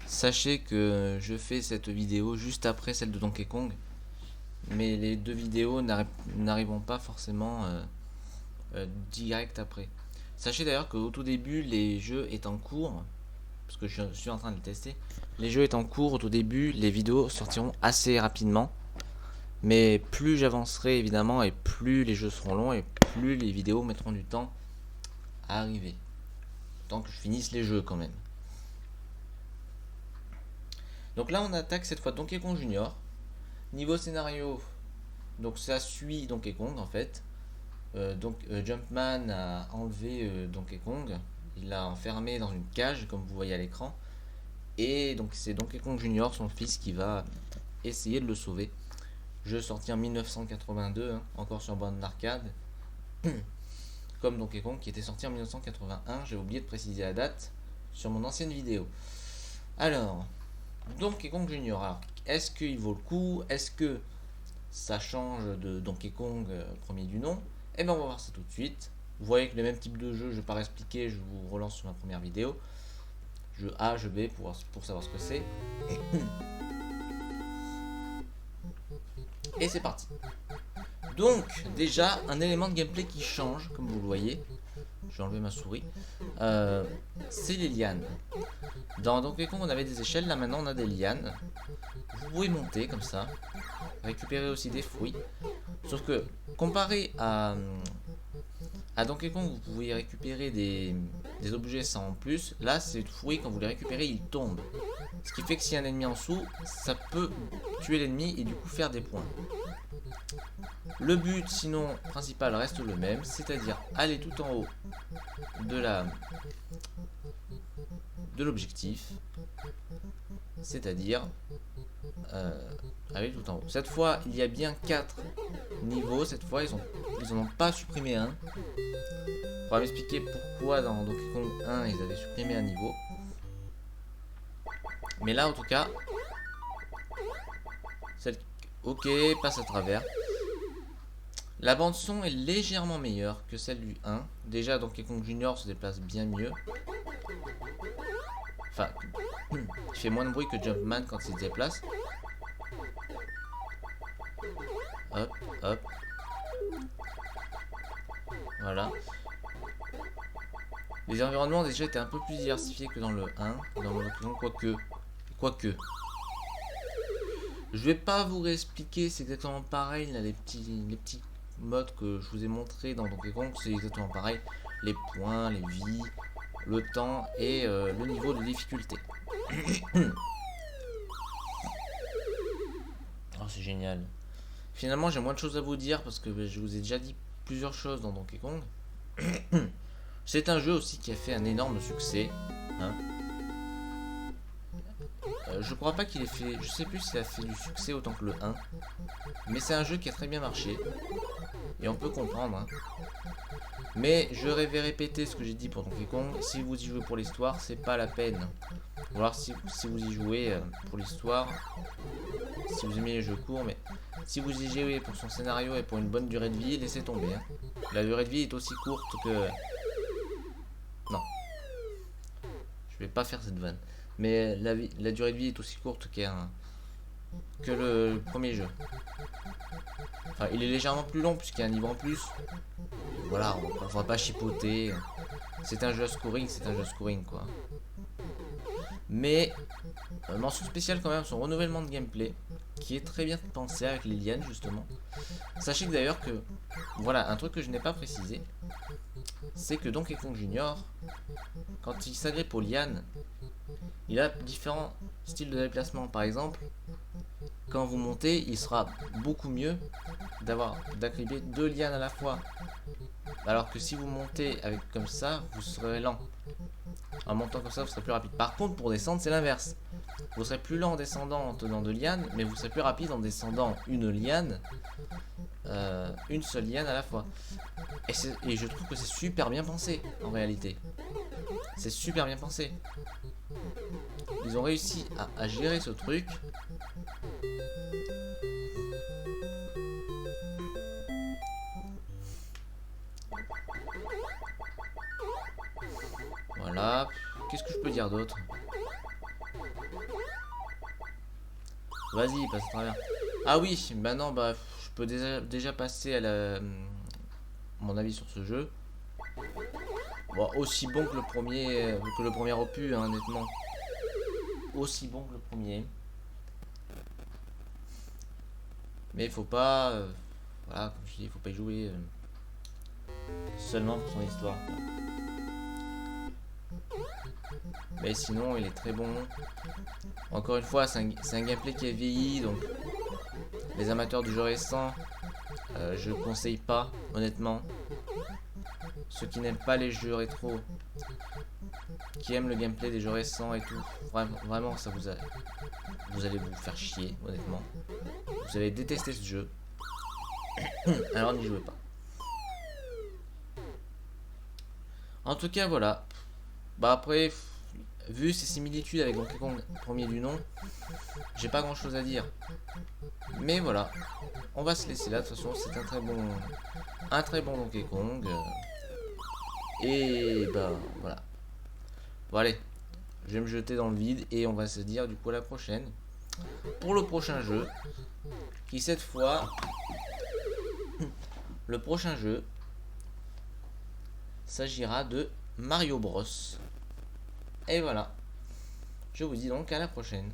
Sachez que je fais cette vidéo juste après celle de Donkey Kong, mais les deux vidéos n'arriveront pas forcément direct après. Sachez d'ailleurs qu'au tout début, les jeux étant en cours, parce que je suis en train de les tester, les jeux étant en cours au tout début, les vidéos sortiront assez rapidement. Mais plus j'avancerai évidemment, et plus les jeux seront longs, et plus les vidéos mettront du temps à arriver. Tant que je finisse les jeux quand même. Donc là on attaque cette fois Donkey Kong Junior. Niveau scénario, donc ça suit Donkey Kong en fait. Jumpman a enlevé Donkey Kong. Il l'a enfermé dans une cage comme vous voyez à l'écran. Et donc c'est Donkey Kong Junior, son fils, qui va essayer de le sauver. Jeu sorti en 1982, encore sur bande d'arcade. Comme Donkey Kong qui était sorti en 1981, j'ai oublié de préciser la date sur mon ancienne vidéo. Alors, Donkey Kong Junior, alors, est-ce qu'il vaut le coup? Est-ce que ça change de Donkey Kong premier du nom? Eh bien on va voir ça tout de suite. Vous voyez que les mêmes types de jeux, je ne vais pas expliquer, je vous relance sur ma première vidéo. Jeu A, jeu B pour savoir ce que c'est. Et c'est parti. Donc déjà un élément de gameplay qui change, comme vous le voyez. Je vais enlever ma souris. C'est les lianes. Dans Donkey Kong on avait des échelles, là maintenant on a des lianes. Vous pouvez monter comme ça, récupérer aussi des fruits. Sauf que comparé à Donkey Kong, vous pouvez récupérer des objets sans en plus. Là c'est fruits, quand vous les récupérez ils tombent. Ce qui fait que s'il y a un ennemi en dessous, ça peut tuer l'ennemi et du coup faire des points. Le but sinon principal reste le même, c'est-à-dire aller tout en haut de l'objectif, c'est-à-dire aller tout en haut. Cette fois il y a bien 4 niveaux, cette fois ils en ont pas supprimé un. On va m'expliquer pourquoi dans Donkey Kong 1 ils avaient supprimé un niveau. Mais là en tout cas, ok, passe à travers. La bande son est légèrement meilleure que celle du 1. Déjà Donkey Kong Junior se déplace bien mieux. Enfin, il fait moins de bruit que Jumpman quand il se déplace. Hop, hop. Voilà. Les environnements déjà étaient un peu plus diversifiés que dans le 1. Dans le Donkey Kong, quoique. Je vais pas vous réexpliquer, c'est exactement pareil là, les petits modes que je vous ai montré dans Donkey Kong, c'est exactement pareil. Les points, les vies, le temps et le niveau de difficulté. Oh, c'est génial. Finalement j'ai moins de choses à vous dire parce que je vous ai déjà dit plusieurs choses dans Donkey Kong. C'est un jeu aussi qui a fait un énorme succès, hein. Je crois pas qu'il ait fait, je sais plus s'il a fait du succès autant que le 1, mais c'est un jeu qui a très bien marché et on peut comprendre, hein. Mais je vais répéter ce que j'ai dit pour Donkey Kong. Si vous y jouez pour l'histoire, c'est pas la peine. Ou alors si vous y jouez pour l'histoire, si vous aimez les jeux courts, mais si vous y jouez pour son scénario et pour une bonne durée de vie, laissez tomber, hein. La durée de vie est aussi courte que... Non, je vais pas faire cette vanne. Mais la durée de vie est aussi courte que le premier jeu. Enfin, il est légèrement plus long puisqu'il y a un niveau en plus. Voilà, on va pas chipoter. C'est un jeu scoring quoi. Mais mention spéciale quand même son renouvellement de gameplay qui est très bien pensé avec les lianes justement. Sachez que d'ailleurs que voilà un truc que je n'ai pas précisé, c'est que Donkey Kong Junior, quand il s'agrippe aux lianes, il a différents styles de déplacement. Par exemple, quand vous montez, il sera beaucoup mieux d'agripper 2 lianes à la fois. Alors que si vous montez avec comme ça, vous serez lent. En montant comme ça, vous serez plus rapide. Par contre, pour descendre, c'est l'inverse. Vous serez plus lent en descendant en tenant 2 lianes, mais vous serez plus rapide en descendant une liane, une seule liane à la fois. Et je trouve que c'est super bien pensé, en réalité. C'est super bien pensé. ils ont réussi à gérer ce truc. Voilà. Qu'est-ce que je peux dire d'autre? Vas-y, passe à travers. Ah oui, maintenant, bah, je peux déjà passer à mon avis sur ce jeu. Bon, aussi bon que le premier opus, hein, honnêtement. Aussi bon que le premier. Mais il faut pas, voilà, comme je dis, il faut pas y jouer seulement pour son histoire, quoi. Mais sinon, il est très bon. Encore une fois, c'est un gameplay qui est vieilli, donc les amateurs du jeu récent, je conseille pas, honnêtement. Ceux qui n'aiment pas les jeux rétro, qui aiment le gameplay des jeux récents et tout, vraiment, vous allez vous faire chier, honnêtement. Vous allez détester ce jeu. Alors n'y jouez pas. En tout cas, voilà. Bah après, vu ces similitudes avec Donkey Kong premier du nom, j'ai pas grand chose à dire. Mais voilà, on va se laisser là. De toute façon, c'est un très bon Donkey Kong. Et bah voilà. Bon allez, je vais me jeter dans le vide et on va se dire du coup à la prochaine. Pour le prochain jeu, qui cette fois, le prochain jeu s'agira de Mario Bros. Et voilà, je vous dis donc à la prochaine.